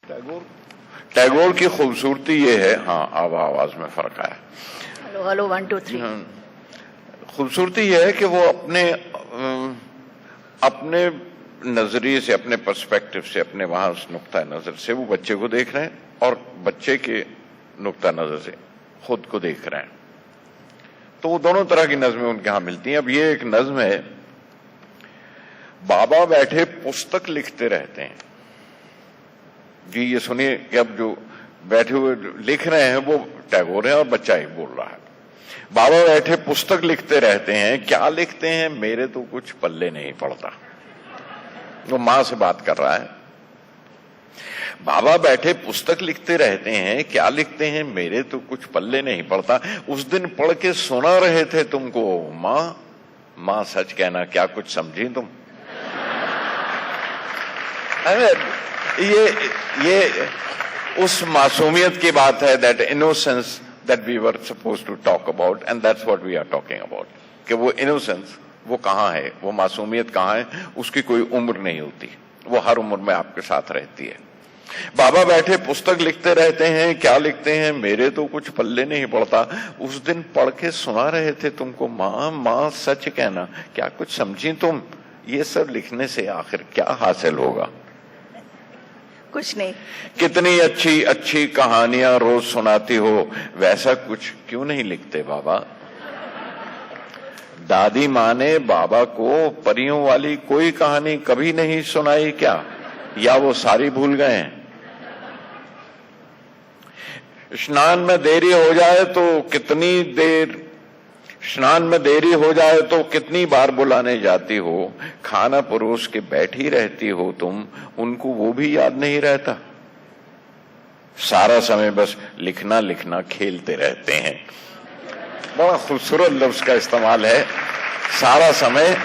टैगोर टैगोर की खूबसूरती ये है, हाँ अब आवाज में फर्क आया। Hello hello 1 2 3। खूबसूरती ये है कि वो अपने नजरिए से, अपने पर्सपेक्टिव से, अपने वहां उस नुक्ता नजर से वो बच्चे को देख रहे हैं और बच्चे के नुक्ता नजर से खुद को देख रहे हैं। तो वो दोनों तरह की नज़में उनके यहां मिलती हैं। अब ये एक नज्म है, बाबा बैठे पुस्तक लिखते रहते हैं। जी ये सुनिए कि अब जो बैठे हुए लिख रहे हैं वो टैगोर है और बच्चा ही बोल रहा है। बाबा बैठे पुस्तक लिखते रहते हैं, क्या लिखते हैं मेरे तो कुछ पल्ले नहीं पड़ता। वो मां से बात कर रहा है। बाबा बैठे पुस्तक लिखते रहते हैं, क्या लिखते हैं मेरे तो कुछ पल्ले नहीं पड़ता। उस दिन पढ़ के सुना रहे थे तुमको मां सच कहना क्या कुछ समझी तुम। ये उस मासूमियत की बात है, that innocence that we were suppose to talk about, and that's what we are talking about. कि वो इनोसेंस वो कहाँ है, वो मासूमियत कहाँ है, उसकी कोई उम्र नहीं होती, वो हर उम्र में आपके साथ रहती है। बाबा बैठे पुस्तक लिखते रहते हैं, क्या लिखते हैं मेरे तो कुछ पल्ले नहीं पड़ता। उस दिन पढ़ के सुना रहे थे तुमको मां सच कहना क्या कुछ समझी तुम। ये सब लिखने से आखिर क्या हासिल होगा, कुछ नहीं। कितनी अच्छी अच्छी कहानियां रोज सुनाती हो, वैसा कुछ क्यों नहीं लिखते बाबा। दादी माँ ने बाबा को परियों वाली कोई कहानी कभी नहीं सुनाई क्या, या वो सारी भूल गए हैं। स्नान में देरी हो जाए तो कितनी बार बुलाने जाती हो, खाना परोस के बैठी रहती हो तुम, उनको वो भी याद नहीं रहता। सारा समय बस लिखना लिखना खेलते रहते हैं। बड़ा खूबसूरत लफ्ज का इस्तेमाल है, सारा समय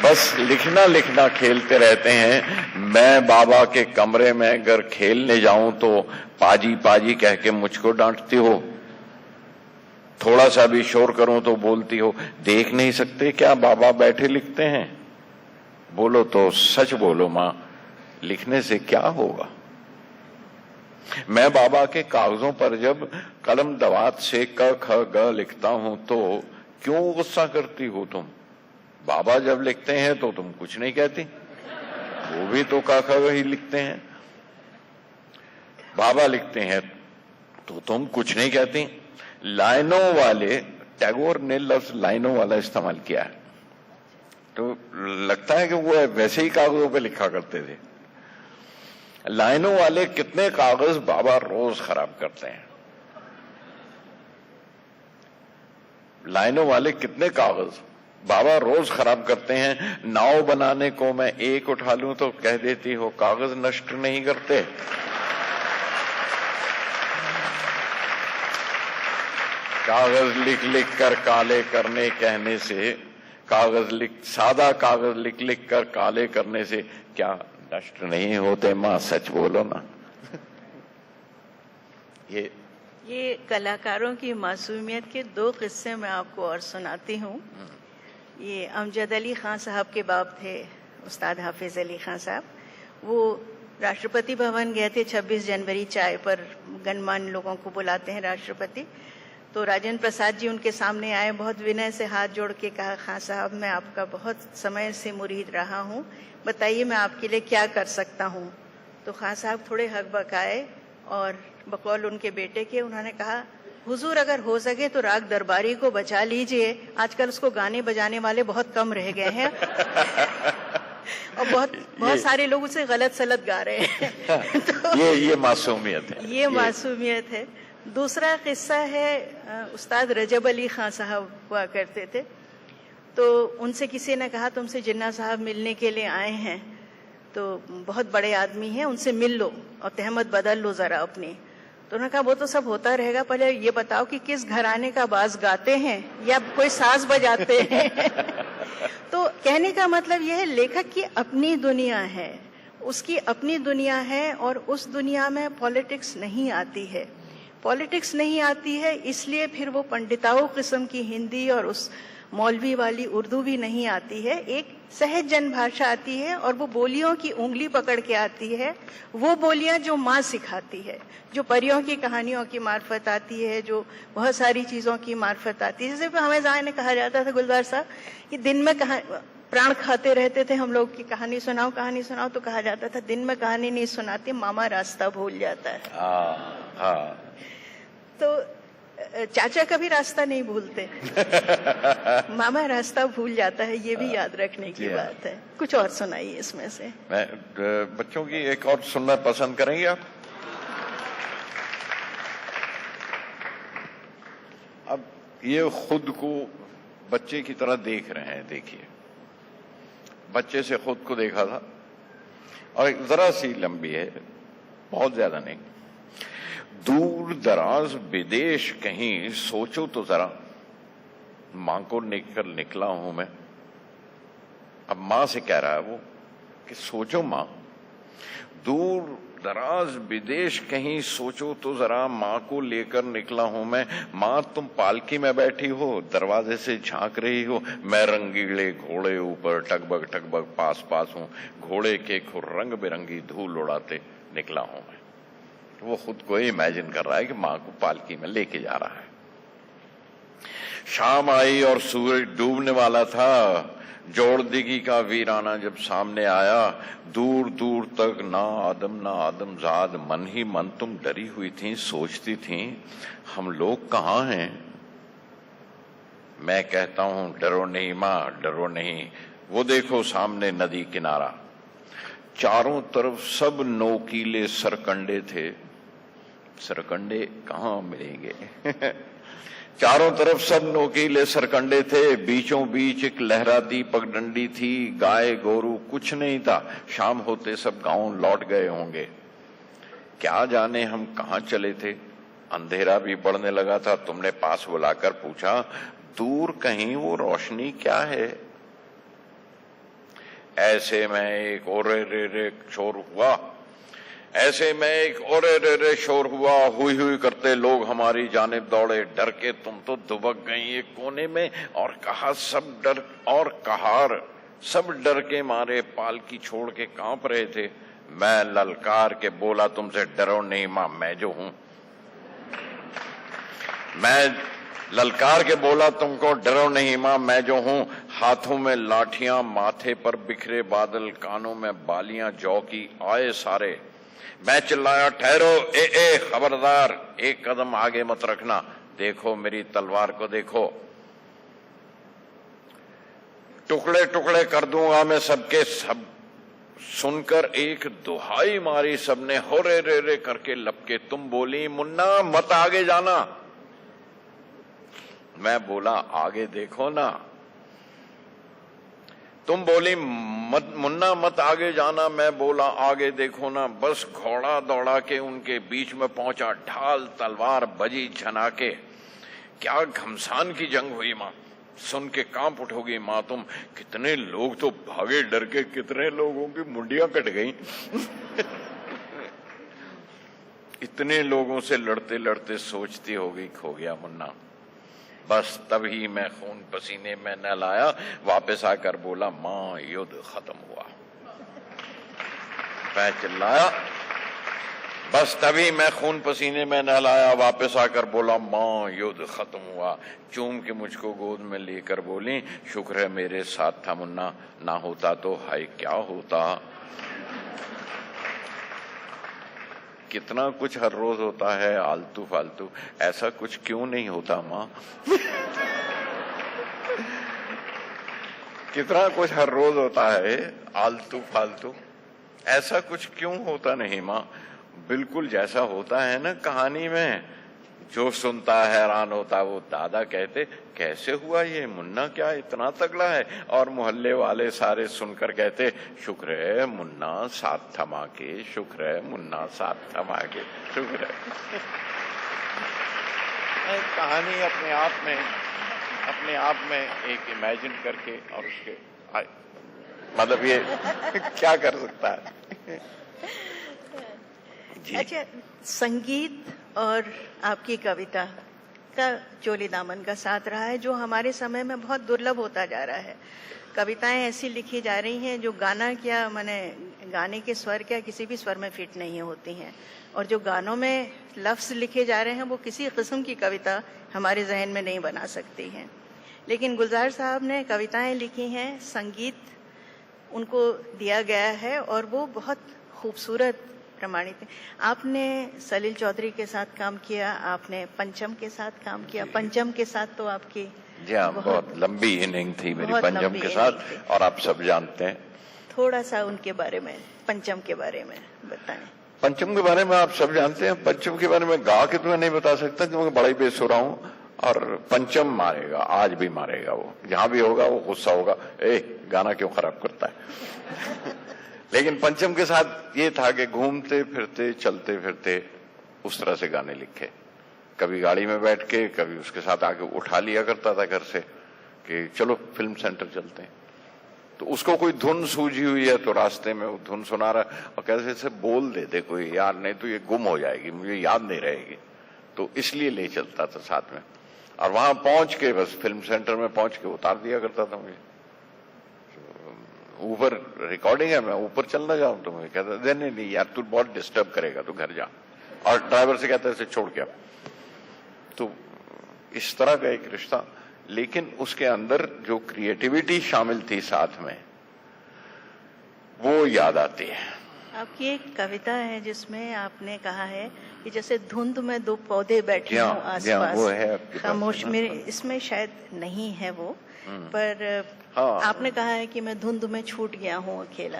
बस लिखना लिखना खेलते रहते हैं। मैं बाबा के कमरे में अगर खेलने जाऊं तो पाजी पाजी कह के मुझको डांटती हो, थोड़ा सा भी शोर करूं तो बोलती हो देख नहीं सकते क्या बाबा बैठे लिखते हैं। बोलो तो सच बोलो मां, लिखने से क्या होगा। मैं बाबा के कागजों पर जब कलम दवात से क ख ग लिखता हूं तो क्यों गुस्सा करती हो तुम। बाबा जब लिखते हैं तो तुम कुछ नहीं कहती, वो भी तो क ख ग ही लिखते हैं। बाबा लिखते हैं तो तुम कुछ नहीं कहती। लाइनों वाले, टैगोर ने लफ्ज लाइनों वाला इस्तेमाल किया है, तो लगता है कि वो वैसे ही कागजों पे लिखा करते थे। लाइनों वाले कितने कागज बाबा रोज खराब करते हैं। लाइनों वाले कितने कागज बाबा रोज खराब करते हैं। नाव बनाने को मैं एक उठा लूं तो कह देती हो कागज नष्ट नहीं करते। कागज लिख लिख कर काले करने कहने से, सादा कागज लिख लिख कर काले करने से क्या नष्ट नहीं होते। मां सच बोलो ना। ये कलाकारों की मासूमियत के 2 किस्से मैं आपको और सुनाती हूँ। ये अमजद अली खान साहब के बाप थे, उस्ताद हाफिज अली खान साहब। वो राष्ट्रपति भवन गए थे 26 जनवरी, चाय पर गणमान्य लोगों को बुलाते हैं राष्ट्रपति। तो राजेंद्र प्रसाद जी उनके सामने आए, बहुत विनय से हाथ जोड़ के कहा, खान साहब मैं आपका बहुत समय से मुरीद रहा हूँ, बताइए मैं आपके लिए क्या कर सकता हूँ। तो खान साहब थोड़े हकबकाए और बकौल उनके बेटे के उन्होंने कहा, हुजूर अगर हो सके तो राग दरबारी को बचा लीजिए, आजकल उसको गाने बजाने वाले बहुत कम रह गए हैं और बहुत सारे लोग उसे गलत सलत गा रहे हैं। तो ये मासूमियत है, ये मासूमियत है। दूसरा किस्सा है, उस्ताद रजब अली खान साहब हुआ करते थे। तो उनसे किसी ने कहा तुमसे जिन्ना साहब मिलने के लिए आए हैं, तो बहुत बड़े आदमी हैं, उनसे मिल लो और तहमत बदल लो जरा अपनी। तो उन्होंने कहा वो तो सब होता रहेगा, पहले ये बताओ कि किस घराने का बाज गाते हैं या कोई साज बजाते हैं। तो कहने का मतलब यह है, लेखक की अपनी दुनिया है, उसकी अपनी दुनिया है और उस दुनिया में पॉलिटिक्स नहीं आती है। पॉलिटिक्स नहीं आती है इसलिए फिर वो पंडिताओं किस्म की हिंदी और उस मौलवी वाली उर्दू भी नहीं आती है, एक सहज जन भाषा आती है और वो बोलियों की उंगली पकड़ के आती है। वो बोलियां जो माँ सिखाती है, जो परियों की कहानियों की मार्फत आती है, जो बहुत सारी चीजों की मार्फत आती है। जैसे हमें ज़ाहिर ने कहा जाता था गुलजार साहब कि दिन में प्राण खाते रहते थे हम लोग की कहानी सुनाओ, तो कहा जाता था दिन में कहानी नहीं सुनाती, मामा रास्ता भूल जाता है। हाँ। तो चाचा कभी रास्ता नहीं भूलते मामा रास्ता भूल जाता है, ये भी याद रखने की बात है। कुछ और सुनाइए इसमें से। मैं बच्चों की एक और सुनना पसंद करेंगे आप? अब ये खुद को बच्चे की तरह देख रहे हैं, देखिए बच्चे से खुद को देखा था और जरा सी लंबी है, बहुत ज्यादा नहीं। दूर दराज विदेश कहीं सोचो तो जरा, मां को लेकर निकला हूं मैं। अब मां से कह रहा है वो कि सोचो मां, दूर दराज विदेश कहीं सोचो तो जरा, मां को लेकर निकला हूं मैं। मां तुम पालकी में बैठी हो, दरवाजे से झांक रही हो, मैं रंगीले घोड़े ऊपर टकबग टकबग पास पास हूं, घोड़े के खुर रंग बिरंगी धूल उड़ाते निकला हूं मैं। वो खुद को इमेजिन कर रहा है कि मां को पालकी में लेके जा रहा है। शाम आई और सूरज डूबने वाला था। जोड़दिगी का वीराना जब सामने आया, दूर दूर तक ना आदम जाद, मन ही मन तुम डरी हुई थी, सोचती थी हम लोग कहाँ हैं। मैं कहता हूं डरो नहीं मां, डरो नहीं। वो देखो सामने नदी किनारा, चारों तरफ सब नोकीले सरकंडे थे। सरकंडे कहाँ मिलेंगे चारों तरफ सब नोकीले सरकंडे थे, बीचों बीच एक लहराती पगडंडी थी। गाय गोरू कुछ नहीं था, शाम होते सब गांव लौट गए होंगे। क्या जाने हम कहाँ चले थे। अंधेरा भी बढ़ने लगा था। तुमने पास बुलाकर पूछा, दूर कहीं वो रोशनी क्या है। ऐसे में एक ओरे रे रे शोर हुआ, ऐसे में एक ओरे रे रे शोर हुआ। हुई हुई करते लोग हमारी जानिब दौड़े, डर के तुम तो दुबक गई एक कोने में। और कहा सब डर और कहार, सब डर के मारे पालकी छोड़ के कांप रहे थे। मैं ललकार के बोला, तुमसे डरो नहीं मां, मैं जो हूं। मैं ललकार के बोला, तुमको डरो नहीं मां, मैं जो हूं। हाथों में लाठियां, माथे पर बिखरे बादल, कानों में बालियां जौ की, आए सारे। मैं चिल्लाया, ठहरो, ए खबरदार, एक कदम आगे मत रखना, देखो मेरी तलवार को देखो, टुकड़े टुकड़े कर दूंगा मैं सबके सब। सुनकर एक दुहाई मारी सबने, हो रे रे रे करके लपके। तुम बोली, मुन्ना मत आगे जाना। मैं बोला, आगे देखो ना। तुम बोली, मुन्ना मत आगे जाना। मैं बोला, आगे देखो ना। बस घोड़ा दौड़ा के उनके बीच में पहुंचा, ढाल तलवार बजी झनाके। क्या घमसान की जंग हुई मां, सुन के कांप उठोगी मां तुम। कितने लोग तो भागे डर के, कितने लोगों की मुंडियां कट गई इतने लोगों से लड़ते लड़ते सोचती होगी खो गया मुन्ना। बस तभी मैं खून पसीने में न लाया, वापस आकर बोला, मां युद्ध खत्म हुआ। मैं चिल्लाया, बस तभी मैं खून पसीने में न लाया, वापस आकर बोला, मां युद्ध खत्म हुआ। चूम के मुझको गोद में लेकर बोली, शुक्र है मेरे साथ था मुन्ना, ना होता तो हाय क्या होता। कितना कुछ हर रोज होता है आलतू फालतू, ऐसा कुछ क्यों नहीं होता मां कितना कुछ हर रोज होता है आलतू फालतू, ऐसा कुछ क्यों होता नहीं मां। बिल्कुल जैसा होता है ना कहानी में, जो सुनता है हैरान होता। वो दादा कहते, कैसे हुआ ये, मुन्ना क्या इतना तगड़ा है। और मोहल्ले वाले सारे सुनकर कहते, शुक्र है मुन्ना साथ थमा के, शुक्र है मुन्ना साथ थमा के, शुक्र है। कहानी अपने आप में एक इमेजिन करके, और उसके मतलब ये क्या कर सकता है। अच्छा, संगीत और आपकी कविता का चोली दामन का साथ रहा है, जो हमारे समय में बहुत दुर्लभ होता जा रहा है। कविताएं ऐसी लिखी जा रही हैं जो गाना क्या माने गाने के स्वर क्या किसी भी स्वर में फिट नहीं होती हैं, और जो गानों में लफ्ज लिखे जा रहे हैं वो किसी किस्म की कविता हमारे जहन में नहीं बना सकती हैं। लेकिन गुलजार साहब ने कविताएं लिखी हैं, संगीत उनको दिया गया है और वो बहुत खूबसूरत प्रमाणित है। आपने सलील चौधरी के साथ काम किया, आपने पंचम के साथ काम किया। पंचम के साथ तो आपकी जी हाँ, बहुत लंबी इनिंग थी मेरी पंचम के साथ, और आप सब जानते हैं। थोड़ा सा उनके बारे में, पंचम के बारे में बताएं। पंचम के बारे में आप सब जानते हैं। पंचम के बारे में गा के तो मैं नहीं बता सकता क्योंकि बड़ा ही बेसुरा हूं, और पंचम मारेगा, आज भी मारेगा। वो जहां भी होगा वो गुस्सा होगा, गाना क्यों खराब करता है। लेकिन पंचम के साथ ये था कि घूमते फिरते चलते फिरते उस तरह से गाने लिखे। कभी गाड़ी में बैठ के, कभी उसके साथ आके उठा लिया करता था घर से कि चलो फिल्म सेंटर चलते हैं। तो उसको कोई धुन सूझी हुई है तो रास्ते में वो धुन सुना रहा, और कैसे से बोल देते कोई, यार नहीं तो ये गुम हो जाएगी, मुझे याद नहीं रहेगी, तो इसलिए ले चलता था साथ में। और वहां पहुंच के बस फिल्म सेंटर में पहुंच के उतार दिया करता था मुझे। ऊपर रिकॉर्डिंग है, मैं ऊपर चलना जाऊं तो मुझे कहता नहीं यार तू बहुत डिस्टर्ब करेगा, तू घर जा। और ड्राइवर से कहता है इसे छोड़ के। तो इस तरह का एक रिश्ता, लेकिन उसके अंदर जो क्रिएटिविटी शामिल थी साथ में, वो याद आती है। आपकी एक कविता है जिसमें आपने कहा है कि जैसे धुंध में दो पौधे बैठे हों आसपास, वो है खामोश। मेरे इसमें शायद नहीं है वो, पर हाँ, आपने कहा है कि मैं धुंध में छूट गया हूँ अकेला।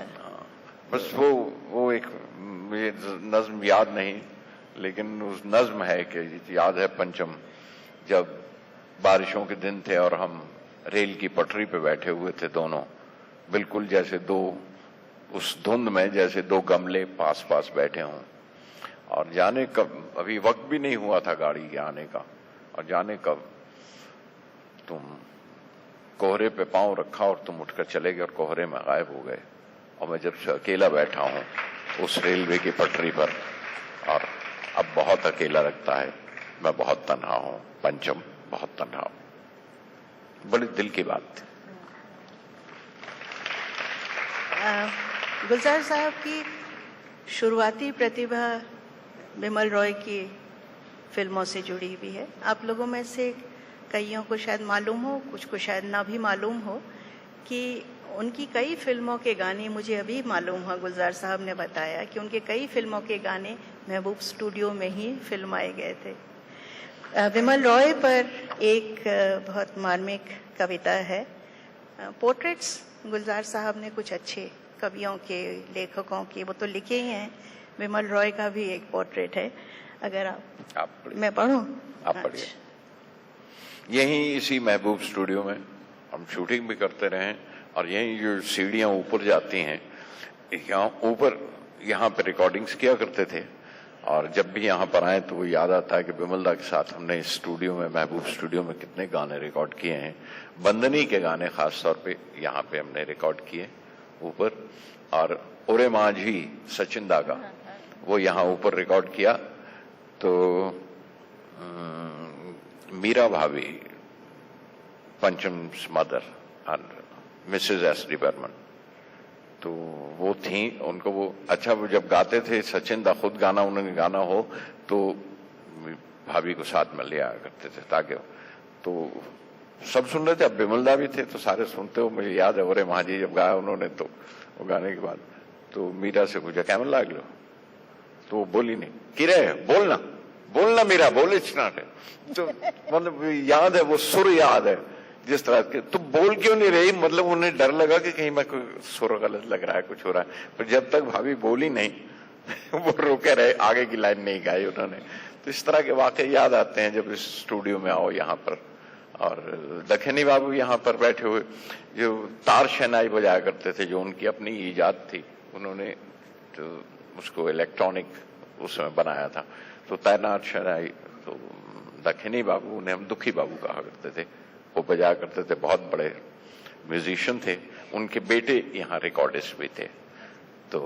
बस वो एक मुझे नज्म याद नहीं, लेकिन उस नज्म है कि याद है पंचम, जब बारिशों के दिन थे और हम रेल की पटरी पे बैठे हुए थे दोनों, बिल्कुल जैसे दो, उस धुंध में जैसे दो गमले पास पास बैठे हों। और जाने कब, अभी वक्त भी नहीं हुआ था गाड़ी के आने का, और जाने कब तुम कोहरे पे पांव रखा और तुम उठकर चले गए और कोहरे में गायब हो गए। और मैं जब से अकेला बैठा हूं उस रेलवे की पटरी पर, और अब बहुत अकेला लगता है, मैं बहुत तन्हा हूं पंचम, बहुत तन्हा हूं। बड़ी दिल की बात थी। गुलजार साहब की शुरुआती प्रतिभा बिमल रॉय की फिल्मों से जुड़ी हुई है। आप लोगों में से कईयों को शायद मालूम हो, कुछ को शायद ना भी मालूम हो कि उनकी कई फिल्मों के गाने, मुझे अभी मालूम हुआ, गुलजार साहब ने बताया कि उनके कई फिल्मों के गाने महबूब स्टूडियो में ही फिल्माए गए थे। बिमल रॉय पर एक बहुत मार्मिक कविता है, पोर्ट्रेट्स। गुलजार साहब ने कुछ अच्छे कवियों के, लेखकों के वो तो लिखे ही हैं, बिमल रॉय का भी एक पोर्ट्रेट है। अगर आप मैं पढ़ूं? आप पढ़िए। यहीं इसी महबूब स्टूडियो में हम शूटिंग भी करते रहे, और यहीं जो सीढ़ियां ऊपर जाती हैं, यहाँ ऊपर, यहाँ पे रिकॉर्डिंग्स किया करते थे। और जब भी यहाँ पर आए तो वो याद आता है कि बिमल दा के साथ हमने इस स्टूडियो में, महबूब स्टूडियो में कितने गाने रिकॉर्ड किए हैं। बंदनी के गाने खास तौर पे यहाँ पे हमने रिकॉर्ड किए ऊपर, और ओरे माझी सचिन दा का वो यहाँ ऊपर रिकॉर्ड किया। तो मीरा भाभी, Pancham's mother and Mrs S D Burman, तो वो थी, उनको वो अच्छा, वो जब गाते थे सचिन दा खुद गाना उन्होंने गाना हो तो भाभी को साथ में ले आया करते थे, ताकि तो सब सुन रहे थे। अब बिमल दा भी थे तो सारे सुनते हो। मुझे याद है ओरे महाजी जब गाया उन्होंने, तो वो गाने के बाद तो मीरा से पूछा कैमन लाग लो, तो वो बोली नहीं, किरे बोलना बोलना मीरा बोल, इतना तो मतलब याद है, वो सुर याद है जिस तरह के। तो बोल क्यों नहीं रही, मतलब उन्हें डर लगा कि कहीं मैं कोई सुर गलत लग रहा है, कुछ हो रहा है। पर जब तक भाभी बोली नहीं वो रोके रहे, आगे की लाइन नहीं गाई उन्होंने। तो इस तरह के वाकई याद आते हैं जब इस स्टूडियो में आओ यहाँ पर। और दखनी बाबू यहाँ पर बैठे हुए जो तार शहनाई बजाया करते थे, जो उनकी अपनी इजाद थी, उन्होंने तो उसको इलेक्ट्रॉनिक उसमें बनाया था। तो तैनात शहनाई, तो दखनी बाबू, उन्हें हम दुखी बाबू कहा करते थे, वो बजाया करते थे, बहुत बड़े म्यूजिशियन थे। उनके बेटे यहाँ रिकॉर्डिस्ट भी थे। तो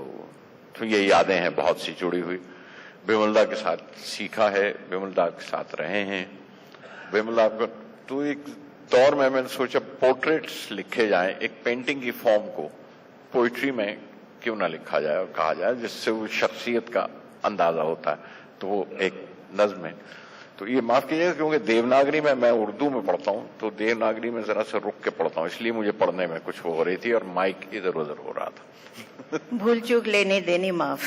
ये यादें हैं बहुत सी जुड़ी हुई। बिमल दा के साथ सीखा है, बिमल दा के साथ रहे हैं, विमला आपको तो एक दौर में मैंने सोचा पोर्ट्रेट्स लिखे जाएं, एक पेंटिंग की फॉर्म को पोइट्री में क्यों ना लिखा जाए और कहा जाए, जिससे वो शख्सियत का अंदाजा होता है। तो वो एक नज्म है। तो ये माफ कीजिएगा क्योंकि देवनागरी में, मैं उर्दू में पढ़ता हूँ तो देवनागरी में जरा सा रुक के पढ़ता हूँ, इसलिए मुझे पढ़ने में कुछ हो रही थी और माइक इधर उधर हो रहा था। भूल चूक लेने देनी माफ।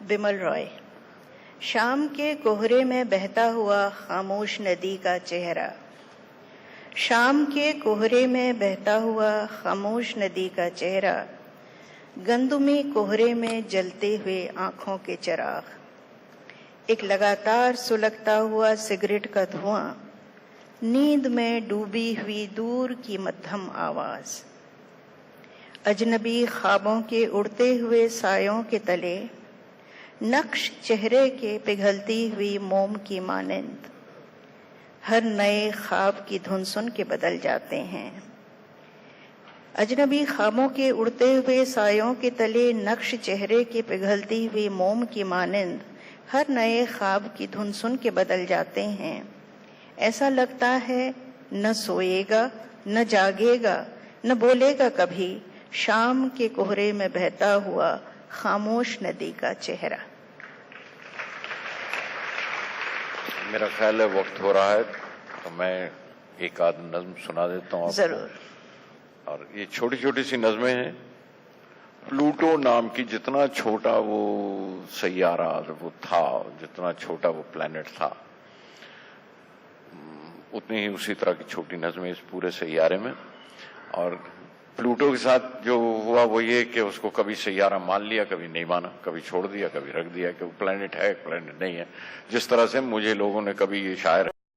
बिमल रॉय। शाम के कोहरे में बहता हुआ खामोश नदी का चेहरा, शाम के कोहरे में बहता हुआ खामोश नदी का चेहरा, गंदुमी कोहरे में जलते हुए आंखों के चिराग, एक लगातार सुलगता हुआ सिगरेट का धुआं, नींद में डूबी हुई दूर की मध्यम आवाज, अजनबी ख्वाबों के उड़ते हुए सायों के तले, नक्श चेहरे के पिघलती हुई मोम की मानिंद। हर नए ख्वाब की धुन सुन के बदल जाते हैं। अजनबी ख्वाबों के उड़ते हुए सायों के तले, नक्श चेहरे के पिघलती हुई मोम की मानिंद, हर नए ख्वाब की धुन सुन के बदल जाते हैं। ऐसा लगता है न सोएगा, न जागेगा, न बोलेगा कभी, शाम के कोहरे में बहता हुआ खामोश नदी का चेहरा। मेरा ख्याल है वक्त हो रहा है, तो मैं एक आध नज्म सुना देता हूँ आपको। जरूर। और ये छोटी छोटी सी नज़में हैं। प्लूटो नाम की, जितना छोटा वो सैयारा वो था, जितना छोटा वो प्लैनेट था, उतनी ही उसी तरह की छोटी नज़में इस पूरे सैयारे में। और प्लूटो के साथ जो हुआ वो ये कि उसको कभी सैयारा मान लिया, कभी नहीं माना, कभी छोड़ दिया, कभी रख दिया कि वो प्लैनेट है, प्लैनेट नहीं है। जिस तरह से मुझे लोगों ने कभी, ये शायर